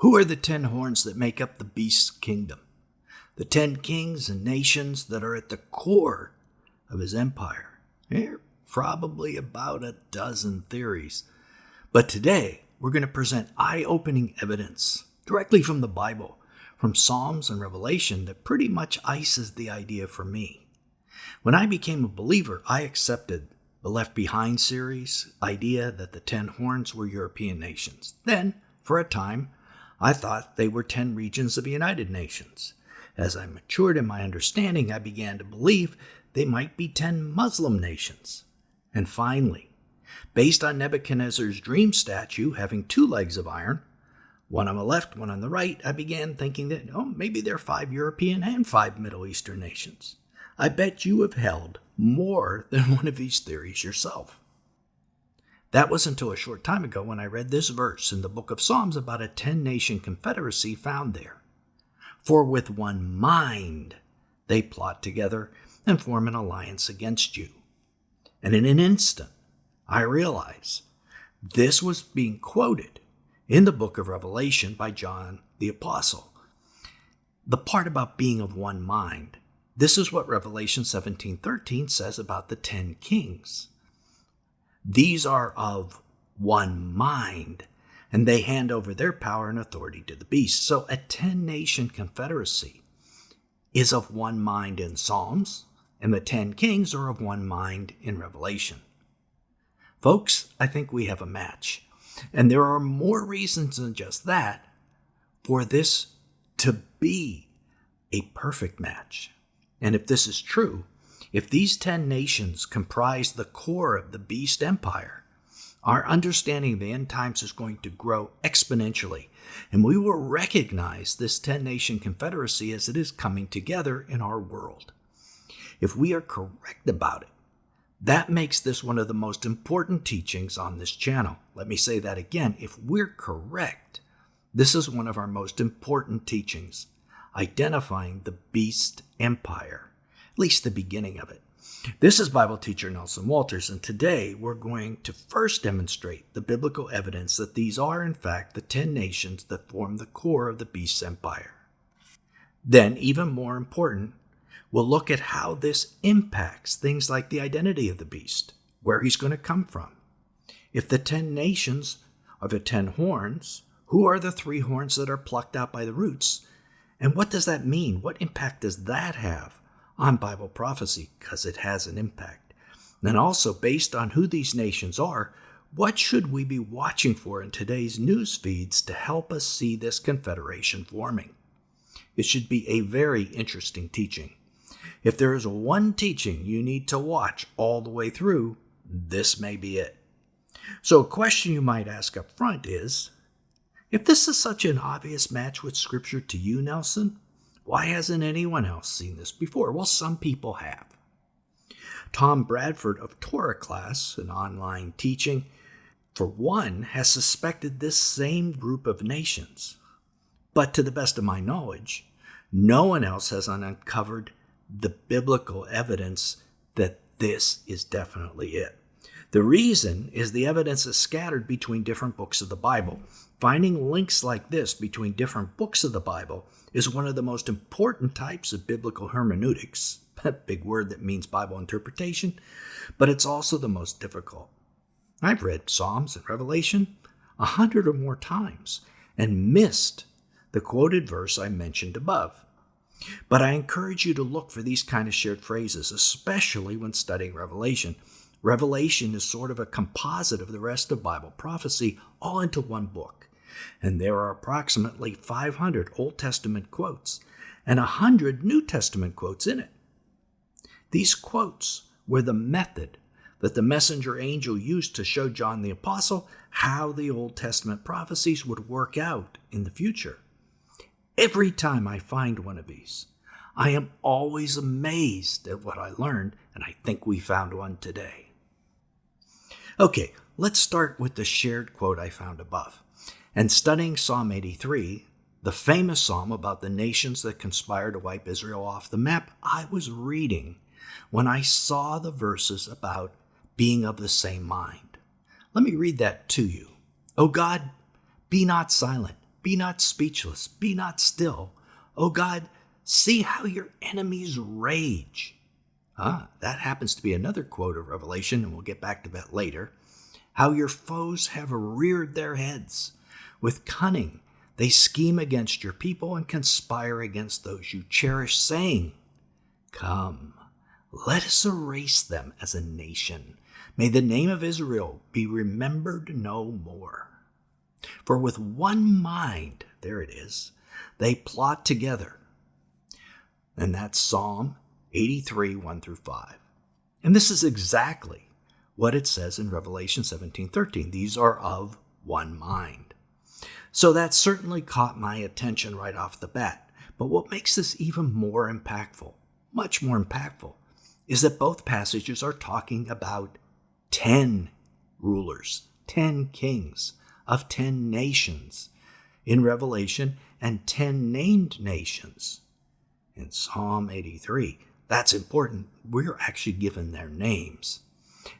Who are the 10 horns that make up the beast's kingdom? The 10 kings and nations that are at the core of his empire. There are probably about a dozen theories. But today, we're going to present eye-opening evidence directly from the Bible, from Psalms and Revelation, that pretty much ices the idea for me. When I became a believer, I accepted the Left Behind series idea that the 10 horns were European nations. Then, for a time, I thought they were 10 regions of the United Nations. As I matured in my understanding, I began to believe they might be 10 Muslim nations. And finally, based on Nebuchadnezzar's dream statue having 2 legs of iron, one on the left, one on the right, I began thinking that, maybe there are 5 European and 5 Middle Eastern nations. I bet you have held more than one of these theories yourself. That was until a short time ago when I read this verse in the book of Psalms about a 10-nation confederacy found there. For with one mind they plot together and form an alliance against you. And in an instant, I realized this was being quoted in the book of Revelation by John the Apostle. The part about being of one mind. This is what Revelation 17:13 says about the 10 kings. These are of one mind, and they hand over their power and authority to the beast. So a 10-nation confederacy is of one mind in Psalms, and the 10 kings are of one mind in Revelation. Folks, I think we have a match. And there are more reasons than just that for this to be a perfect match. And if this is true, if these 10 nations comprise the core of the beast empire, our understanding of the end times is going to grow exponentially, and we will recognize this 10-nation confederacy as it is coming together in our world. If we are correct about it, that makes this one of the most important teachings on this channel. Let me say that again. If we're correct, this is one of our most important teachings, identifying the beast empire, at least the beginning of it. This is Bible teacher Nelson Walters, and today we're going to first demonstrate the biblical evidence that these are, in fact, the 10 nations that form the core of the beast's empire. Then, even more important, we'll look at how this impacts things like the identity of the beast, where he's going to come from. If the 10 nations are the 10 horns, who are the 3 horns that are plucked out by the roots? And what does that mean? What impact does that have on Bible prophecy? Because it has an impact. And also, based on who these nations are, what should we be watching for in today's news feeds to help us see this confederation forming? It should be a very interesting teaching. If there is one teaching you need to watch all the way through, this may be it. So a question you might ask up front is, if this is such an obvious match with Scripture to you, Nelson, why hasn't anyone else seen this before? Well, some people have. Tom Bradford of Torah Class, an online teaching, for one, has suspected this same group of nations. But to the best of my knowledge, no one else has uncovered the biblical evidence that this is definitely it. The reason is the evidence is scattered between different books of the Bible. Finding links like this between different books of the Bible is one of the most important types of biblical hermeneutics, a big word that means Bible interpretation, but it's also the most difficult. I've read Psalms and Revelation 100 or more times and missed the quoted verse I mentioned above. But I encourage you to look for these kind of shared phrases, especially when studying Revelation. Revelation is sort of a composite of the rest of Bible prophecy all into one book. And there are approximately 500 Old Testament quotes and 100 New Testament quotes in it. These quotes were the method that the messenger angel used to show John the Apostle how the Old Testament prophecies would work out in the future. Every time I find one of these, I am always amazed at what I learned, and I think we found one today. Okay, let's start with the shared quote I found above. And studying Psalm 83, the famous psalm about the nations that conspire to wipe Israel off the map, I was reading when I saw the verses about being of the same mind. Let me read that to you. O God, be not silent. be not speechless, be not still. O God, see how your enemies rage. That happens to be another quote of Revelation, and we'll get back to that later. How your foes have reared their heads. With cunning, they scheme against your people and conspire against those you cherish, saying, Come, let us erase them as a nation. May the name of Israel be remembered no more. For with one mind, there it is, they plot together. And that's Psalm 83, 1 through 5. And this is exactly what it says in Revelation 17:13. These are of one mind. So that certainly caught my attention right off the bat. But what makes this even more impactful, much more impactful, is that both passages are talking about 10 rulers, 10 kings of 10 nations in Revelation, and 10 named nations in Psalm 83. That's important. We're actually given their names.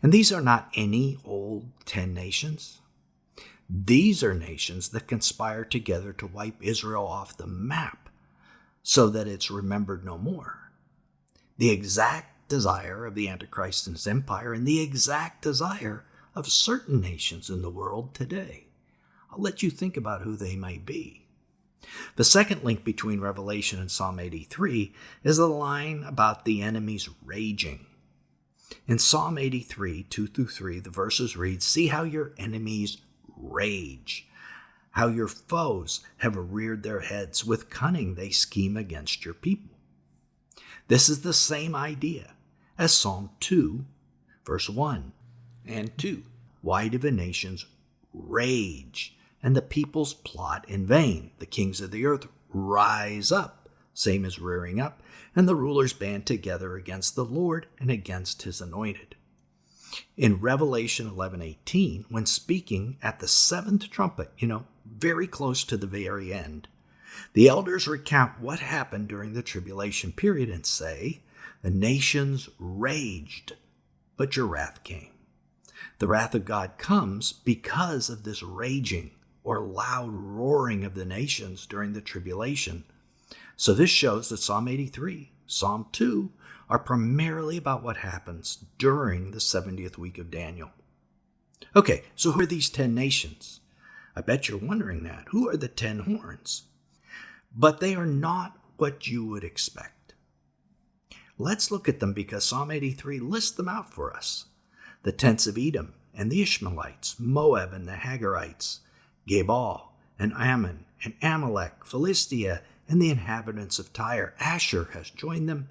And these are not any old 10 nations. These are nations that conspire together to wipe Israel off the map so that it's remembered no more. The exact desire of the Antichrist and his empire, and the exact desire of certain nations in the world today. I'll let you think about who they may be. The second link between Revelation and Psalm 83 is the line about the enemies raging. In Psalm 83, 2 through 3, the verses read, See how your enemies rage, how your foes have reared their heads. With cunning they scheme against your people. This is the same idea as Psalm 2, verse 1 and 2. Why do the nations rage, and the peoples plot in vain? The kings of the earth rise up, same as rearing up, and the rulers band together against the Lord and against his anointed. In Revelation 11:18, when speaking at the seventh trumpet, very close to the very end, the elders recount what happened during the tribulation period and say, The nations raged, but your wrath came. The wrath of God comes because of this raging or loud roaring of the nations during the tribulation. So this shows that Psalm 83, Psalm 2 are primarily about what happens during the 70th week of Daniel. Okay, so who are these 10 nations? I bet you're wondering that. Who are the 10 horns? But they are not what you would expect. Let's look at them because Psalm 83 lists them out for us. The tents of Edom and the Ishmaelites, Moab and the Hagarites, Gebal and Ammon and Amalek, Philistia, and the inhabitants of Tyre. Asher has joined them.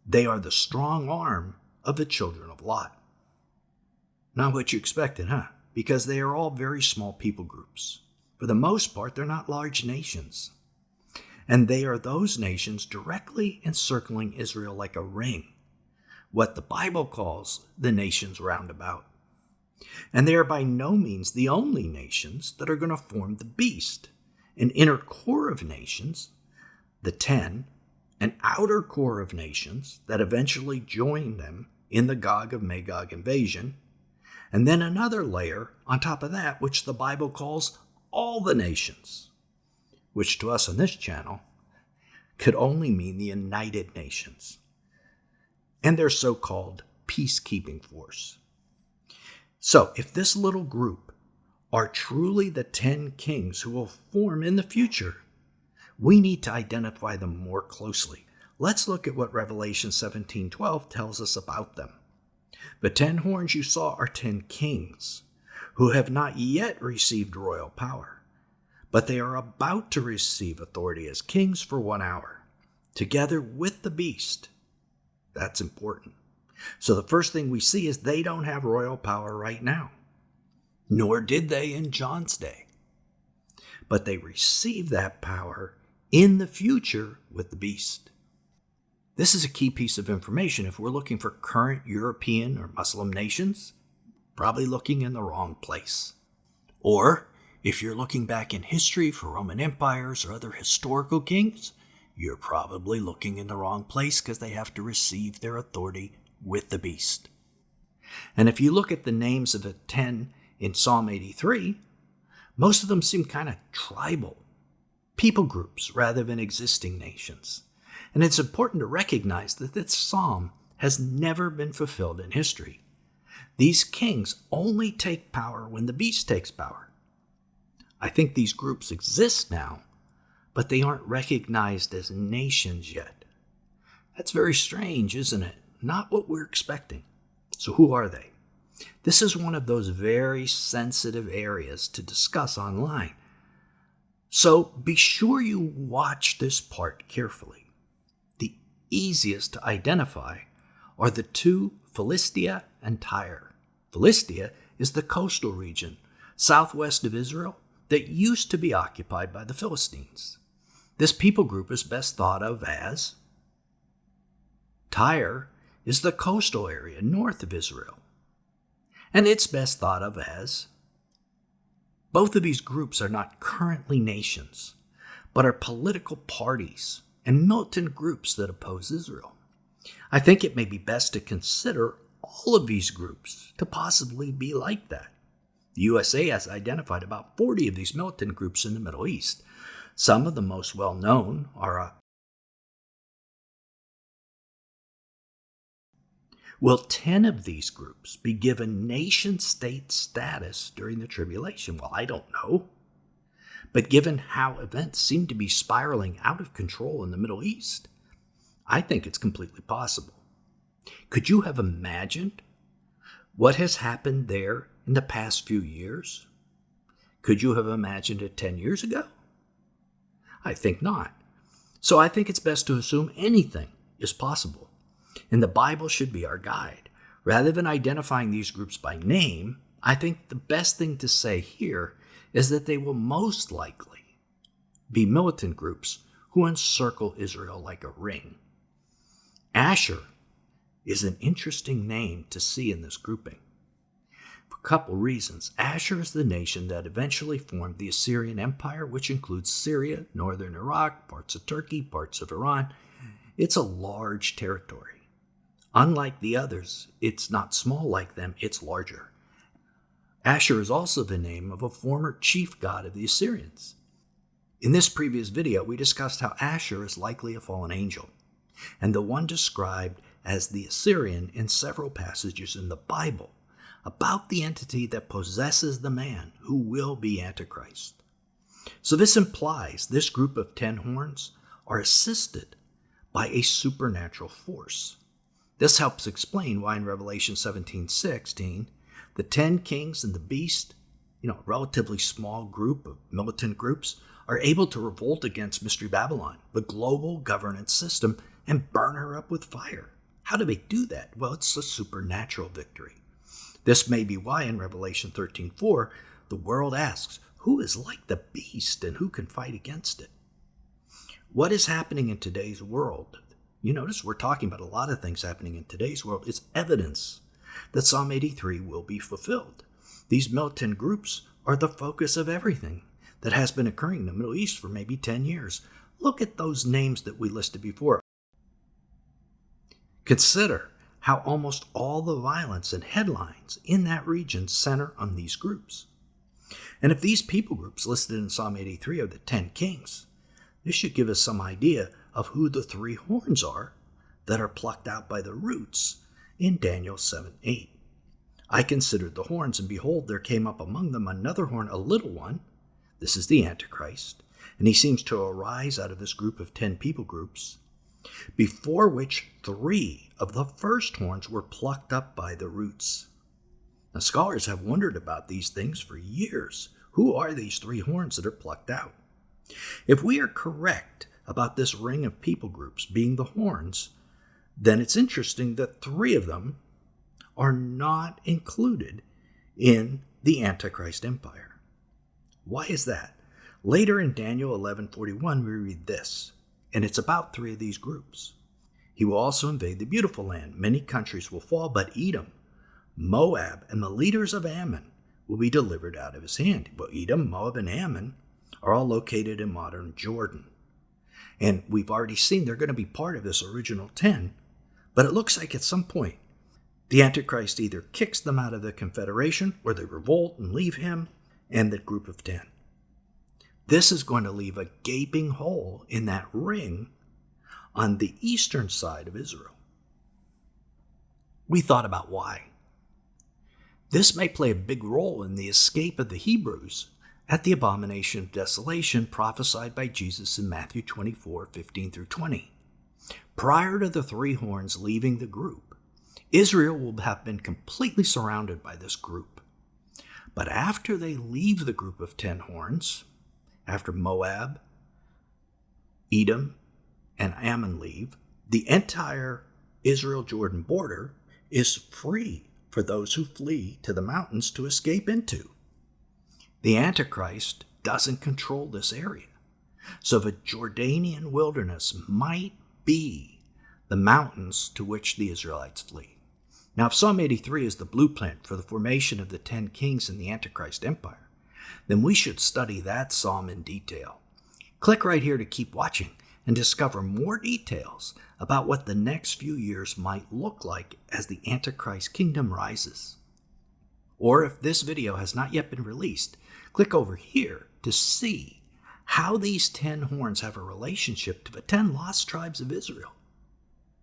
They are the strong arm of the children of Lot. Not what you expected, huh? Because they are all very small people groups. For the most part, they're not large nations. And they are those nations directly encircling Israel like a ring, what the Bible calls the nations round about. And they are by no means the only nations that are going to form the beast, an inner core of nations, the 10, an outer core of nations that eventually join them in the Gog of Magog invasion, and then another layer on top of that, which the Bible calls all the nations, which to us on this channel could only mean the United Nations and their so-called peacekeeping force. So if this little group are truly the 10 kings who will form in the future, we need to identify them more closely. Let's look at what Revelation 17:12 tells us about them. The 10 horns you saw are 10 kings who have not yet received royal power, but they are about to receive authority as kings for 1 hour, together with the beast. That's important. So the first thing we see is they don't have royal power right now, nor did they in John's day. But they receive that power in the future with the beast. This is a key piece of information. If we're looking for current European or Muslim nations, probably looking in the wrong place. Or if you're looking back in history for Roman empires or other historical kings, you're probably looking in the wrong place because they have to receive their authority with the beast. And if you look at the names of the 10 in Psalm 83, most of them seem kind of tribal. people groups rather than existing nations. And it's important to recognize that this psalm has never been fulfilled in history. These kings only take power when the beast takes power. I think these groups exist now, but they aren't recognized as nations yet. That's very strange, isn't it? Not what we're expecting. So who are they? This is one of those very sensitive areas to discuss online. So be sure you watch this part carefully. The easiest to identify are the two, Philistia and Tyre. Philistia is the coastal region southwest of Israel that used to be occupied by the Philistines. This people group is best thought of as Tyre is the coastal area north of Israel, and it's best thought of as both of these groups are not currently nations, but are political parties and militant groups that oppose Israel. I think it may be best to consider all of these groups to possibly be like that. The USA has identified about 40 of these militant groups in the Middle East. Some of the most well-known are Will 10 of these groups be given nation-state status during the tribulation? Well, I don't know. But given how events seem to be spiraling out of control in the Middle East, I think it's completely possible. Could you have imagined what has happened there in the past few years? Could you have imagined it 10 years ago? I think not. So I think it's best to assume anything is possible. And the Bible should be our guide. Rather than identifying these groups by name, I think the best thing to say here is that they will most likely be militant groups who encircle Israel like a ring. Asher is an interesting name to see in this grouping. For a couple reasons. Asher is the nation that eventually formed the Assyrian Empire, which includes Syria, northern Iraq, parts of Turkey, parts of Iran. It's a large territory. Unlike the others, it's not small like them, it's larger. Asher is also the name of a former chief god of the Assyrians. In this previous video, we discussed how Asher is likely a fallen angel, and the one described as the Assyrian in several passages in the Bible about the entity that possesses the man who will be Antichrist. So this implies this group of 10 horns are assisted by a supernatural force. This helps explain why in Revelation 17:16, the 10 kings and the beast, a relatively small group of militant groups, are able to revolt against Mystery Babylon, the global governance system, and burn her up with fire. How do they do that? Well, it's a supernatural victory. This may be why in Revelation 13:4, the world asks, who is like the beast and who can fight against it? What is happening in today's world? You notice we're talking about a lot of things happening in today's world. It's evidence that Psalm 83 will be fulfilled. These militant groups are the focus of everything that has been occurring in the Middle East for maybe 10 years. Look at those names that we listed before. Consider how almost all the violence and headlines in that region center on these groups. And if these people groups listed in Psalm 83 are the 10 kings, this should give us some idea of who the 3 horns are that are plucked out by the roots in Daniel 7:8. I considered the horns, and behold, there came up among them another horn, a little one. This is the Antichrist, and he seems to arise out of this group of 10 people groups, before which 3 of the first horns were plucked up by the roots. Now, scholars have wondered about these things for years. Who are these 3 horns that are plucked out? If we are correct about this ring of people groups being the horns, then it's interesting that 3 of them are not included in the Antichrist Empire. Why is that? Later in Daniel 11:41, we read this, and it's about 3 of these groups. He will also invade the beautiful land. Many countries will fall, but Edom, Moab, and the leaders of Ammon will be delivered out of his hand. Well, Edom, Moab, and Ammon are all located in modern Jordan. And we've already seen they're going to be part of this original 10, but it looks like at some point the Antichrist either kicks them out of the confederation or they revolt and leave him and the group of 10. This is going to leave a gaping hole in that ring on the eastern side of Israel. We thought about why. This may play a big role in the escape of the Hebrews at the abomination of desolation prophesied by Jesus in Matthew 24:15 through 20. Prior to the three horns leaving the group, Israel will have been completely surrounded by this group. But after they leave the group of 10 horns, after Moab, Edom, and Ammon leave, the entire Israel-Jordan border is free for those who flee to the mountains to escape into. The Antichrist doesn't control this area, so the Jordanian wilderness might be the mountains to which the Israelites flee. Now, if Psalm 83 is the blueprint for the formation of the 10 kings in the Antichrist Empire, then we should study that psalm in detail. Click right here to keep watching and discover more details about what the next few years might look like as the Antichrist kingdom rises. Or if this video has not yet been released, click over here to see how these 10 horns have a relationship to the 10 lost tribes of Israel.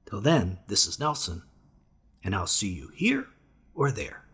Till then, this is Nelson, and I'll see you here or there.